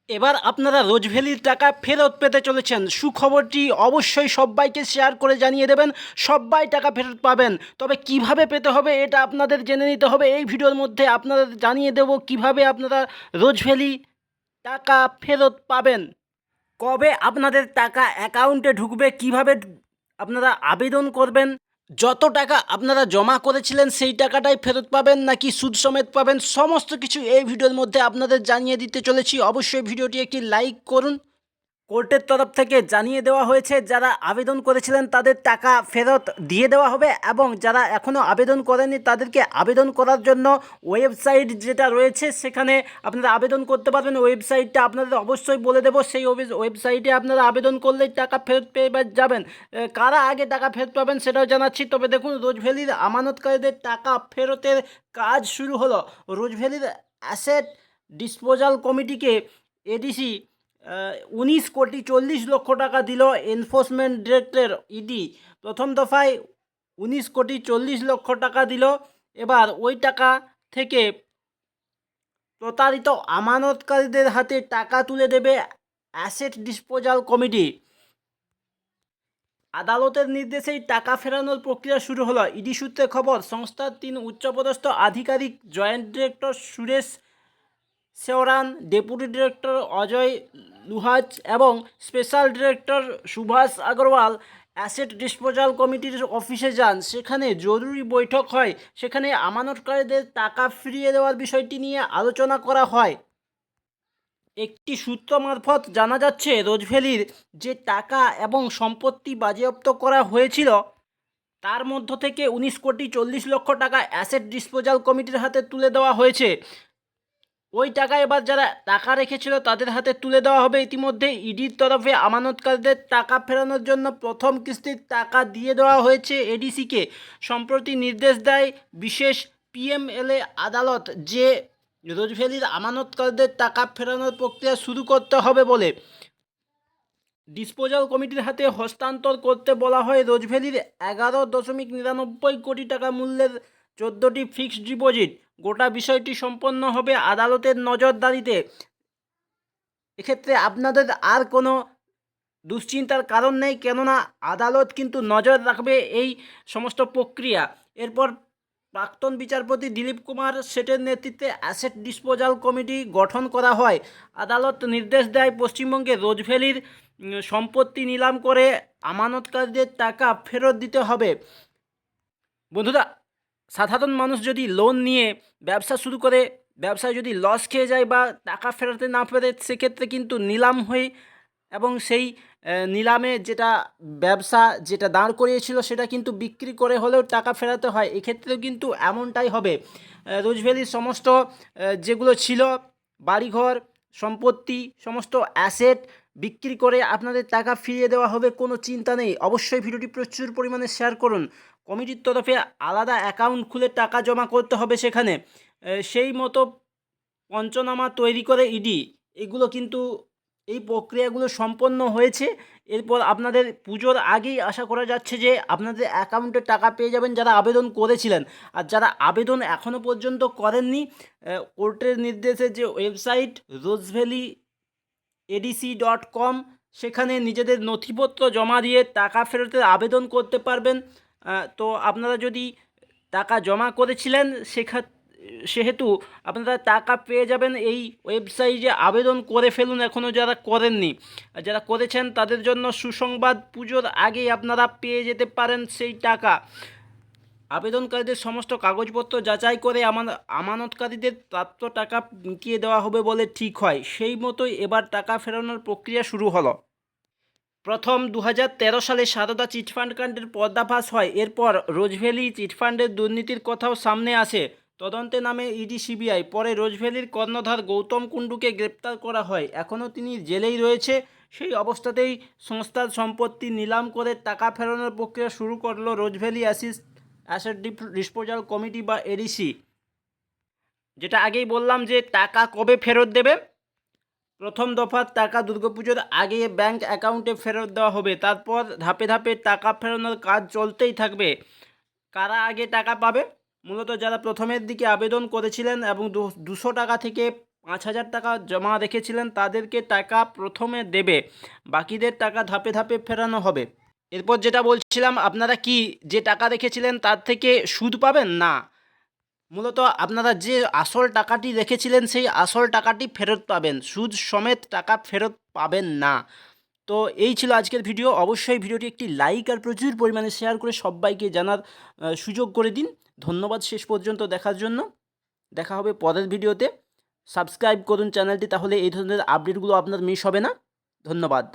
এবার আপনারা রোজভ্যালির টাকা ফেরত পেতে চলেছেন। সুখবরটি অবশ্যই সব্বাইকে শেয়ার করে জানিয়ে দেবেন, সব্বাই টাকা ফেরত পাবেন। তবে কিভাবে পেতে হবে এটা আপনাদের জেনে নিতে হবে। এই ভিডিওর মধ্যে আপনাদের জানিয়ে দেব কিভাবে আপনারা রোজভ্যালি টাকা ফেরত পাবেন, কবে আপনাদের টাকা অ্যাকাউন্টে ঢুকবে, কিভাবে আপনারা আবেদন করবেন, যত টাকা আপনারা জমা করেছিলেন সেই টাকাটাই ফেরত পাবেন নাকি সুদ সমেত পাবেন, সমস্ত কিছু এই ভিডিওর মধ্যে আপনাদের জানিয়ে দিতে চলেছি। অবশ্যই ভিডিওটি একটি লাইক করুন। কোর্টের তরফ থেকে জানিয়ে দেওয়া হয়েছে যারা আবেদন করেছিলেন তাদের টাকা ফেরত দিয়ে দেওয়া হবে, এবং যারা এখনও আবেদন করেনি তাদেরকে আবেদন করার জন্য ওয়েবসাইট যেটা রয়েছে সেখানে আপনারা আবেদন করতে পারবেন। ওয়েবসাইটটা আপনাদের অবশ্যই বলে দেবো, সেই ওয়েবসাইটে আপনারা আবেদন করলেই টাকা ফেরত পেয়ে যাবেন। কারা আগে টাকা ফেরত পাবেন সেটাও জানাচ্ছি। তবে দেখুন, রোজভ্যালির আমানতকারীদের টাকা ফেরতের কাজ শুরু হলো। রোজভ্যালির অ্যাসেট ডিসপোজাল কমিটিকে এডিসি 19,40,00,000 টাকা দিল এনফোর্সমেন্ট ডিরেক্টর ইডি। প্রথম দফায় 19,40,00,000 টাকা দিল। এবার ওই টাকা থেকে প্রতারিত আমানতকারীদের হাতে টাকা তুলে দেবে অ্যাসেট ডিসপোজাল কমিটি। আদালতের নির্দেশেই টাকা ফেরানোর প্রক্রিয়া শুরু হলো। ইডি সূত্রে খবর, সংস্থার 3 উচ্চপদস্থ আধিকারিক, joint director Suresh Sheoran, deputy director Ajay Luhaj এবং special director Subhash Agarwal asset disposal কমিটির অফিসে যান। সেখানে জরুরি বৈঠক হয়। সেখানে আমানতকারীদের টাকা ফিরিয়ে দেওয়ার বিষয়টি নিয়ে আলোচনা করা হয়। একটি সূত্র মারফত জানা যাচ্ছে, রোজভ্যালির যে টাকা এবং সম্পত্তি বাজেয়াপ্ত করা হয়েছিল তার মধ্য থেকে 19,40,00,000 টাকা অ্যাসেট ডিসপোজাল কমিটির হাতে তুলে দেওয়া হয়েছে। ওই টাকা এবার যারা টাকা রেখেছিল তাদের হাতে তুলে দেওয়া হবে। ইতিমধ্যে ইডির তরফে আমানতকারীদের টাকা ফেরানোর জন্য প্রথম কিস্তির টাকা দিয়ে দেওয়া হয়েছে এডিসিকে। সম্প্রতি নির্দেশ দেয় বিশেষ পিএমএলএ আদালত যে রোজভ্যালির আমানতকারীদের টাকা ফেরানোর প্রক্রিয়া শুরু করতে হবে বলে। ডিসপোজাল কমিটির হাতে হস্তান্তর করতে বলা হয় রোজভ্যালির 11.99 কোটি টাকা মূল্যের 14টি ফিক্সড ডিপোজিট। গোটা বিষয়টি সম্পন্ন হবে আদালতের নজরদারিতে। এক্ষেত্রে আপনাদের আর কোনো দুশ্চিন্তার কারণ নেই, কেননা আদালত কিন্তু নজর রাখবে এই সমস্ত প্রক্রিয়া। এরপর প্রাক্তন বিচারপতি দিলীপ কুমার সেটের নেতৃত্বে অ্যাসেট ডিসপোজাল কমিটি গঠন করা হয়। আদালত নির্দেশ দেয় পশ্চিমবঙ্গে রোজভ্যালির সম্পত্তি নিলাম করে আমানতকারীদের টাকা ফেরত দিতে হবে। বন্ধুরা, সাধারণ মানুষ যদি লোন নিয়ে ব্যবসা শুরু করে, ব্যবসায় যদি লস খেয়ে যায় বা টাকা ফেরাতে না পারে, সেক্ষেত্রে কিন্তু নিলাম হয়ে এবং সেই নিলামে যেটা ব্যবসা যেটা দাঁড় করিয়েছিল সেটা কিন্তু বিক্রি করে হলেও টাকা ফেরাতে হয়। এক্ষেত্রেও কিন্তু এমনটাই হবে। রোজভ্যালির সমস্ত যেগুলো ছিল বাড়িঘর, সম্পত্তি, সমস্ত অ্যাসেট বিক্রি করে আপনাদের টাকা ফিরিয়ে দেওয়া হবে, কোনো চিন্তা নেই। অবশ্যই ভিডিওটি প্রচুর পরিমাণে শেয়ার করুন। কমিটির তরফে আলাদা অ্যাকাউন্ট খুলে টাকা জমা করতে হবে সেখানে। সেই মতো পঞ্চনামা তৈরি করে ইডি। এগুলো কিন্তু এই প্রক্রিয়াগুলো সম্পন্ন হয়েছে। এরপর আপনাদের পুজোর আগেই আশা করা যাচ্ছে যে আপনাদের অ্যাকাউন্টে টাকা পেয়ে যাবেন যারা আবেদন করেছিলেন। আর যারা আবেদন এখনও পর্যন্ত করেননি, কোর্টের নির্দেশে যে ওয়েবসাইট রোজভ্যালি adc.com, সেখানে নিজেদের নথিপত্র জমা দিয়ে টাকা ফেরতের আবেদন করতে পারবেন। তো আপনারা যদি টাকা জমা করেছিলেন সেহেতু আপনারা টাকা পেয়ে যাবেন। এই ওয়েবসাইটে আবেদন করে ফেলুন এখনও যারা করেননি। আর যারা করেছেন তাদের জন্য সুসংবাদ, পুজোর আগেই আপনারা পেয়ে যেতে পারেন সেই টাকা। আবেদনকারীদের সমস্ত কাগজপত্র যাচাই করে আমানতকারীদের প্রাপ্ত টাকা মিটিয়ে দেওয়া হবে বলে ঠিক হয়। সেই মতোই এবার টাকা ফেরানোর প্রক্রিয়া শুরু হলো। প্রথম 2013 সালে সারদা চিটফান্ড কাণ্ডের পর্দাফাশ হয়। এরপর রোজভ্যালি চিটফান্ডের দুর্নীতির কথাও সামনে আসে। তদন্তে নামে ইডি, সিবিআই। পরে রোজভ্যালির কর্ণধার গৌতম কুণ্ডুকে গ্রেপ্তার করা হয়। এখনও তিনি জেলেই রয়েছে। সেই অবস্থাতেই সংস্থার সম্পত্তি নিলাম করে টাকা ফেরানোর প্রক্রিয়া শুরু করলো রোজভ্যালি অ্যাসেট ডিসপোজাল কমিটি বা এডিসি। যেটা আগেই বললাম যে টাকা কবে ফেরত দেবে। প্রথম দফার টাকা দুর্গাপুজোর আগে ব্যাংক অ্যাকাউন্টে ফেরত দেওয়া হবে। তারপর ধাপে ধাপে টাকা ফেরানোর কাজ চলতেই থাকবে। কারা আগে টাকা পাবে? মূলত যারা প্রথমের দিকে আবেদন করেছিলেন এবং 200 টাকা থেকে 5,000 টাকা জমা রেখেছিলেন তাদেরকে টাকা প্রথমে দেবে, বাকিদের টাকা ধাপে ধাপে ফেরানো হবে। এরপর যেটা বলছিলাম, আপনারা কি যে টাকা রেখেছিলেন তার থেকে সুদ পাবেন না, মূলত আপনারা যে আসল টাকাটি রেখেছিলেন সেই আসল টাকাটি ফেরত পাবেন, সুদ সমেত টাকা ফেরত পাবেন না। তো এই ছিল আজকের ভিডিও। অবশ্যই ভিডিওটি একটি লাইক আর প্রচুর পরিমাণে শেয়ার করে সবাইকে জানার সুযোগ করে দিন। ধন্যবাদ শেষ পর্যন্ত দেখার জন্য। দেখা হবে পরের ভিডিওতে। সাবস্ক্রাইব করুন চ্যানেলটি, তাহলে এই ধরনের আপডেটগুলো আপনার মিস হবে না। ধন্যবাদ।